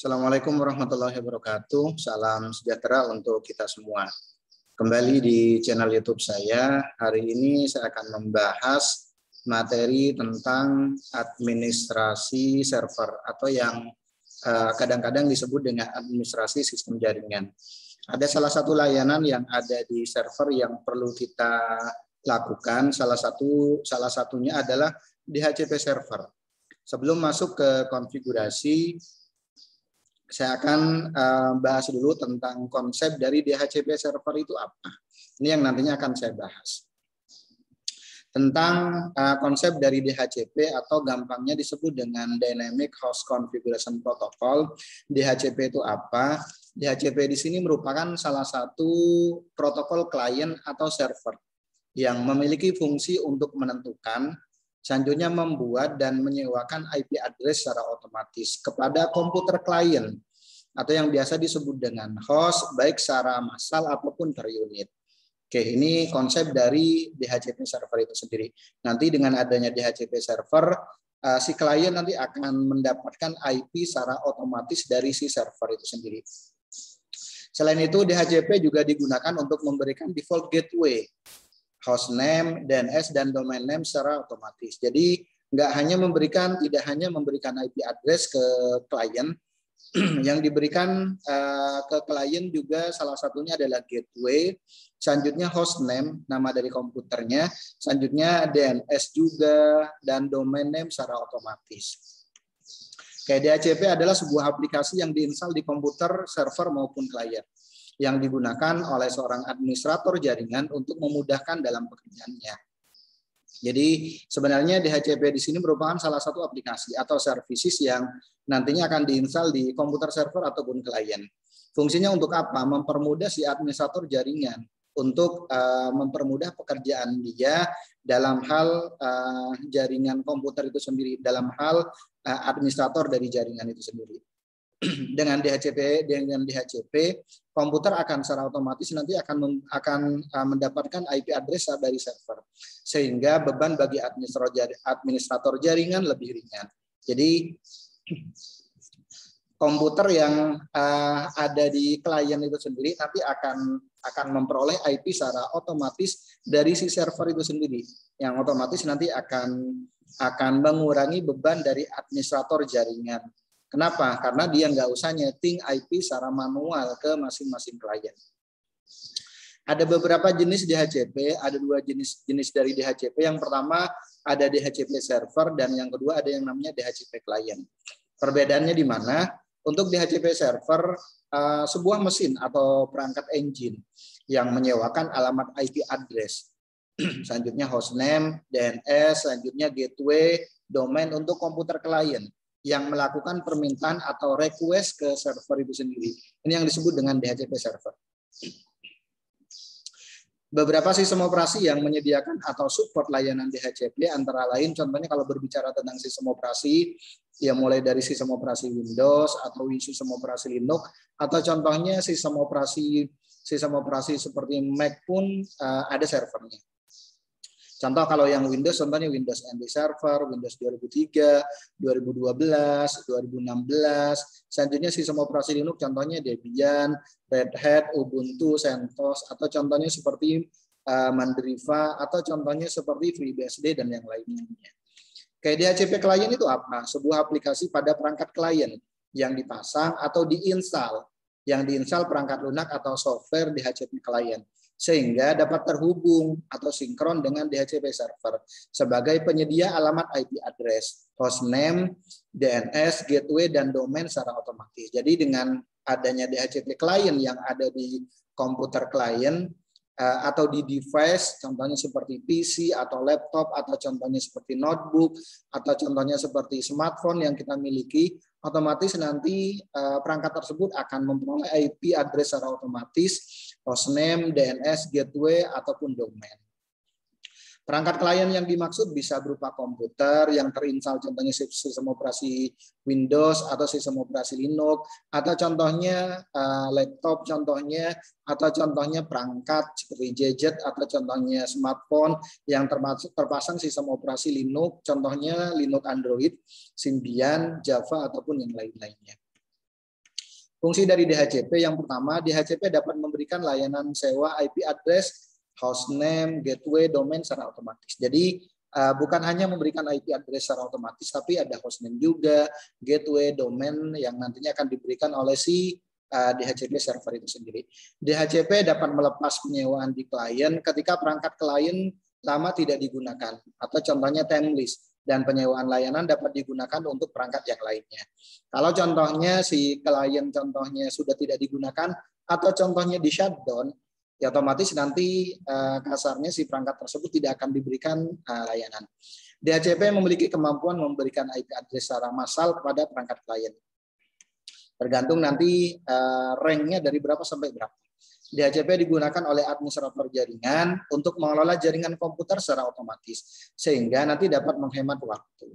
Assalamualaikum warahmatullahi wabarakatuh. Salam sejahtera untuk kita semua. Kembali di channel YouTube saya. Hari ini saya akan membahas materi tentang administrasi server atau yang kadang-kadang disebut dengan administrasi sistem jaringan. Ada salah satu layanan yang ada di server yang perlu kita lakukan. Salah satunya adalah DHCP server. Sebelum masuk ke konfigurasi, saya akan bahas dulu tentang konsep dari DHCP server itu apa. Ini yang nantinya akan saya bahas. Tentang konsep dari DHCP atau gampangnya disebut dengan Dynamic Host Configuration Protocol. DHCP itu apa? DHCP di sini merupakan salah satu protokol klien atau server yang memiliki fungsi untuk menentukan, selanjutnya membuat dan menyewakan IP address secara otomatis kepada komputer klien atau yang biasa disebut dengan host, baik secara massal ataupun per unit. Oke, ini konsep dari DHCP server itu sendiri. Nanti dengan adanya DHCP server, si klien nanti akan mendapatkan IP secara otomatis dari si server itu sendiri. Selain itu, DHCP juga digunakan untuk memberikan default gateway, host name, DNS, dan domain name secara otomatis. Jadi tidak hanya memberikan IP address ke klien, yang diberikan ke klien juga salah satunya adalah gateway, selanjutnya host name, nama dari komputernya, selanjutnya DNS juga, dan domain name secara otomatis. DHCP adalah sebuah aplikasi yang diinstal di komputer, server maupun klien, yang digunakan oleh seorang administrator jaringan untuk memudahkan dalam pekerjaannya. Jadi sebenarnya DHCP di sini merupakan salah satu aplikasi atau services yang nantinya akan diinstal di komputer server ataupun klien. Fungsinya untuk apa? Mempermudah si administrator jaringan untuk mempermudah pekerjaan dia dalam hal jaringan komputer itu sendiri, dalam hal administrator dari jaringan itu sendiri. Dengan DHCP, komputer akan secara otomatis nanti akan mendapatkan IP address dari server, sehingga beban bagi administrator jaringan lebih ringan. Jadi komputer yang ada di klien itu sendiri nanti akan memperoleh IP secara otomatis dari si server itu sendiri, yang otomatis nanti akan mengurangi beban dari administrator jaringan. Kenapa? Karena dia nggak usah nyeting IP secara manual ke masing-masing klien. Ada beberapa jenis DHCP, ada dua jenis dari DHCP. Yang pertama ada DHCP server dan yang kedua ada yang namanya DHCP klien. Perbedaannya di mana? Untuk DHCP server, sebuah mesin atau perangkat engine yang menyewakan alamat IP address. Selanjutnya hostname, DNS, selanjutnya gateway, domain untuk komputer klien yang melakukan permintaan atau request ke server itu sendiri. Ini yang disebut dengan DHCP server. Beberapa sistem operasi yang menyediakan atau support layanan DHCP antara lain, contohnya kalau berbicara tentang sistem operasi, ya mulai dari sistem operasi Windows atau sistem operasi Linux, atau contohnya sistem operasi seperti Mac pun ada servernya. Contoh kalau yang Windows, contohnya Windows NT Server, Windows 2003, 2012, 2016. Selanjutnya sistem operasi Linux, contohnya Debian, Red Hat, Ubuntu, CentOS, atau contohnya seperti Mandriva, atau contohnya seperti FreeBSD dan yang lainnya. DHCP klien itu apa? Sebuah aplikasi pada perangkat klien yang dipasang atau diinstal, perangkat lunak atau software DHCP klien, sehingga dapat terhubung atau sinkron dengan DHCP server sebagai penyedia alamat IP address, hostname, DNS, gateway, dan domain secara otomatis. Jadi dengan adanya DHCP klien yang ada di komputer klien atau di device, contohnya seperti PC atau laptop, atau contohnya seperti notebook, atau contohnya seperti smartphone yang kita miliki, otomatis nanti perangkat tersebut akan memperoleh IP address secara otomatis, hostname, DNS, gateway, ataupun domain. Perangkat klien yang dimaksud bisa berupa komputer yang terinstall, contohnya sistem operasi Windows atau sistem operasi Linux, atau contohnya laptop, atau contohnya perangkat seperti gadget, atau contohnya smartphone yang terpasang sistem operasi Linux, contohnya Linux Android, Symbian, Java, ataupun yang lain-lainnya. Fungsi dari DHCP yang pertama, DHCP dapat memberikan layanan sewa IP address, hostname, gateway, domain secara otomatis. Jadi bukan hanya memberikan IP address secara otomatis, tapi ada hostname juga, gateway, domain yang nantinya akan diberikan oleh si DHCP server itu sendiri. DHCP dapat melepas penyewaan di klien ketika perangkat klien lama tidak digunakan, atau contohnya time lease, dan penyewaan layanan dapat digunakan untuk perangkat yang lainnya. Kalau contohnya si klien contohnya sudah tidak digunakan atau contohnya di shutdown, ya otomatis nanti kasarnya si perangkat tersebut tidak akan diberikan layanan. DHCP memiliki kemampuan memberikan IP address secara massal kepada perangkat klien. Tergantung nanti ranknya dari berapa sampai berapa. DHCP digunakan oleh administrator jaringan untuk mengelola jaringan komputer secara otomatis, sehingga nanti dapat menghemat waktu.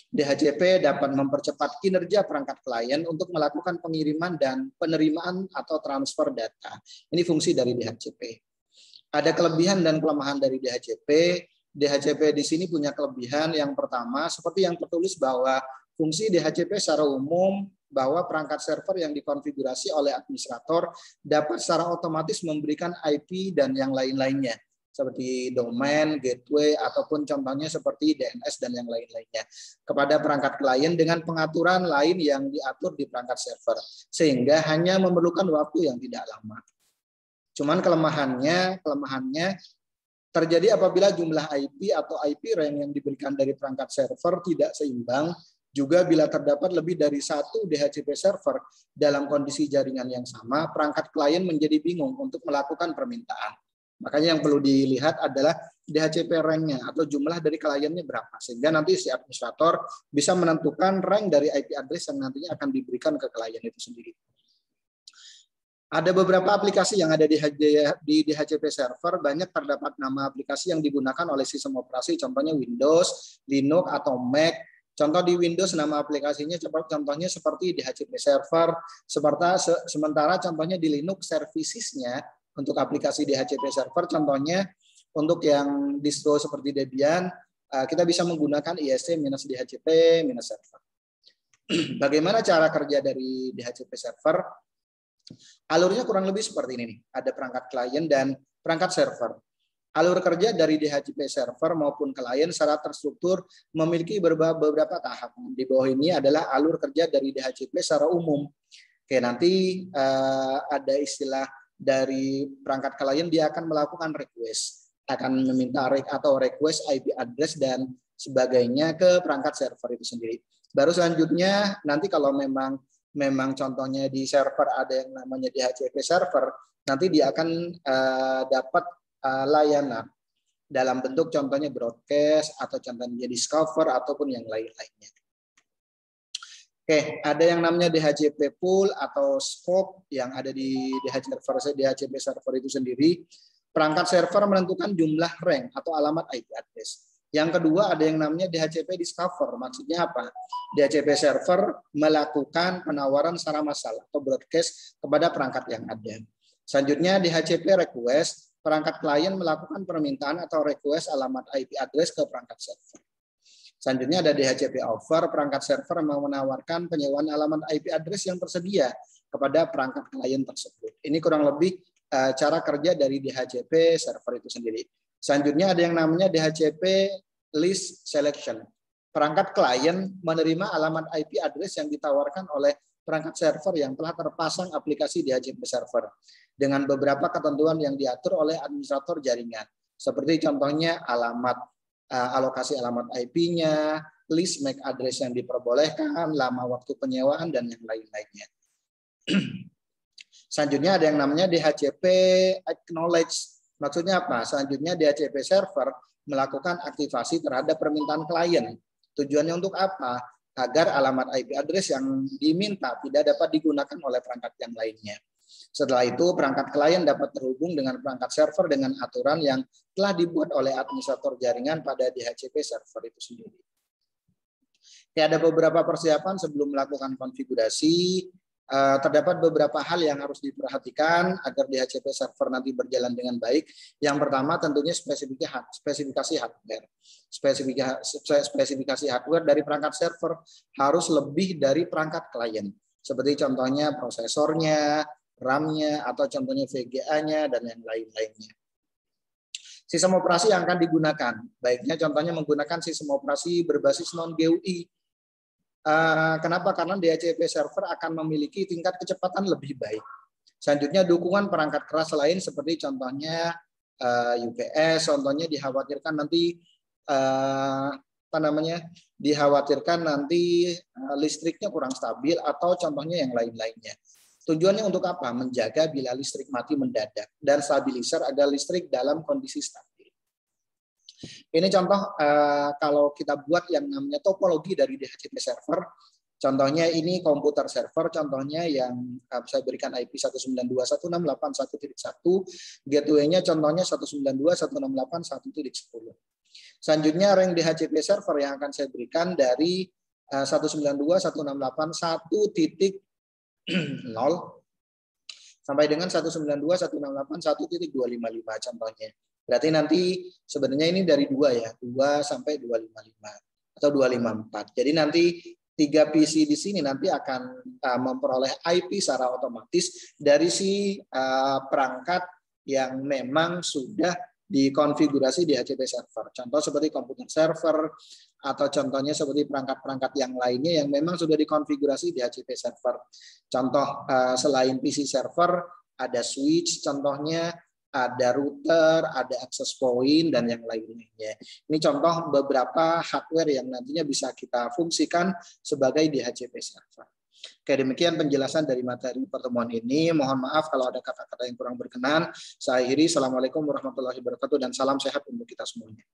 DHCP dapat mempercepat kinerja perangkat klien untuk melakukan pengiriman dan penerimaan atau transfer data. Ini fungsi dari DHCP. Ada kelebihan dan kelemahan dari DHCP. DHCP di sini punya kelebihan yang pertama, seperti yang tertulis bahwa fungsi DHCP secara umum bahwa perangkat server yang dikonfigurasi oleh administrator dapat secara otomatis memberikan IP dan yang lain-lainnya, seperti domain, gateway, ataupun contohnya seperti DNS dan yang lain-lainnya kepada perangkat klien dengan pengaturan lain yang diatur di perangkat server, sehingga hanya memerlukan waktu yang tidak lama. Cuman kelemahannya terjadi apabila jumlah IP atau IP rank yang diberikan dari perangkat server tidak seimbang. Juga bila terdapat lebih dari satu DHCP server dalam kondisi jaringan yang sama, perangkat klien menjadi bingung untuk melakukan permintaan. Makanya yang perlu dilihat adalah DHCP rank-nya atau jumlah dari kliennya berapa. Sehingga nanti si administrator bisa menentukan rank dari IP address yang nantinya akan diberikan ke klien itu sendiri. Ada beberapa aplikasi yang ada di DHCP server, banyak terdapat nama aplikasi yang digunakan oleh sistem operasi, contohnya Windows, Linux, atau Mac. Contoh di Windows nama aplikasinya contohnya seperti DHCP server, sementara contohnya di Linux servicesnya untuk aplikasi DHCP server, contohnya untuk yang distro seperti Debian, kita bisa menggunakan ISC-DHCP-server. Bagaimana cara kerja dari DHCP server? Alurnya kurang lebih seperti ini nih. Ada perangkat klien dan perangkat server. Alur kerja dari DHCP server maupun klien secara terstruktur memiliki beberapa tahap. Di bawah ini adalah alur kerja dari DHCP secara umum. Oke, nanti ada istilah dari perangkat klien, dia akan melakukan request, akan meminta request IP address dan sebagainya ke perangkat server itu sendiri. Baru selanjutnya nanti kalau memang contohnya di server ada yang namanya DHCP server, nanti dia akan dapat layanan dalam bentuk contohnya broadcast atau contohnya discover ataupun yang lain-lainnya. Oke, ada yang namanya DHCP pool atau scope yang ada di DHCP server itu sendiri. Perangkat server menentukan jumlah rank atau alamat IP address. Yang kedua ada yang namanya DHCP discover. Maksudnya apa? DHCP server melakukan penawaran secara massal atau broadcast kepada perangkat yang ada. Selanjutnya DHCP request. Perangkat klien melakukan permintaan atau request alamat IP address ke perangkat server. Selanjutnya ada DHCP offer, perangkat server mau menawarkan penyewaan alamat IP address yang tersedia kepada perangkat klien tersebut. Ini kurang lebih cara kerja dari DHCP server itu sendiri. Selanjutnya ada yang namanya DHCP list selection. Perangkat klien menerima alamat IP address yang ditawarkan oleh perangkat server yang telah terpasang aplikasi DHCP server dengan beberapa ketentuan yang diatur oleh administrator jaringan. Seperti contohnya alamat, alokasi alamat IP-nya, list MAC address yang diperbolehkan, lama waktu penyewaan, dan yang lain-lainnya. Selanjutnya ada yang namanya DHCP acknowledge. Maksudnya apa? Selanjutnya DHCP server melakukan aktivasi terhadap permintaan klien. Tujuannya untuk apa? Agar alamat IP address yang diminta tidak dapat digunakan oleh perangkat yang lainnya. Setelah itu, perangkat klien dapat terhubung dengan perangkat server dengan aturan yang telah dibuat oleh administrator jaringan pada DHCP server itu sendiri. Ya, ada beberapa persiapan sebelum melakukan konfigurasi. Terdapat beberapa hal yang harus diperhatikan agar DHCP server nanti berjalan dengan baik. Yang pertama tentunya spesifikasi hardware. Spesifikasi hardware dari perangkat server harus lebih dari perangkat klien. Seperti contohnya prosesornya, RAM-nya, atau contohnya VGA-nya, dan yang lain-lainnya. Sistem operasi yang akan digunakan, baiknya contohnya menggunakan sistem operasi berbasis non-GUI. Kenapa? Karena DHCP server akan memiliki tingkat kecepatan lebih baik. Selanjutnya dukungan perangkat keras lain seperti contohnya UPS, contohnya dikhawatirkan nanti dikhawatirkan nanti listriknya kurang stabil, atau contohnya yang lain-lainnya. Tujuannya untuk apa? Menjaga bila listrik mati mendadak, dan stabilizer agar listrik dalam kondisi stabil. Ini contoh kalau kita buat yang namanya topologi dari DHCP server. Contohnya ini komputer server, contohnya yang saya berikan IP 192.168.1.1, gateway-nya contohnya 192.168.1.10. Selanjutnya ring DHCP server yang akan saya berikan dari 192.168.1.0 sampai dengan 192.168.1.255 contohnya. Berarti nanti sebenarnya ini dari 2 ya, 2 sampai 255 atau 254. Jadi nanti 3 PC di sini nanti akan memperoleh IP secara otomatis dari si perangkat yang memang sudah dikonfigurasi di DHCP server. Contoh seperti komputer server, atau contohnya seperti perangkat-perangkat yang lainnya yang memang sudah dikonfigurasi di DHCP server. Contoh selain PC server, ada switch contohnya, ada router, ada access point, dan yang lain-lainnya. Ini contoh beberapa hardware yang nantinya bisa kita fungsikan sebagai DHCP server. Oke, demikian penjelasan dari materi pertemuan ini. Mohon maaf kalau ada kata-kata yang kurang berkenan. Saya akhiri. Assalamualaikum warahmatullahi wabarakatuh, dan salam sehat untuk kita semuanya.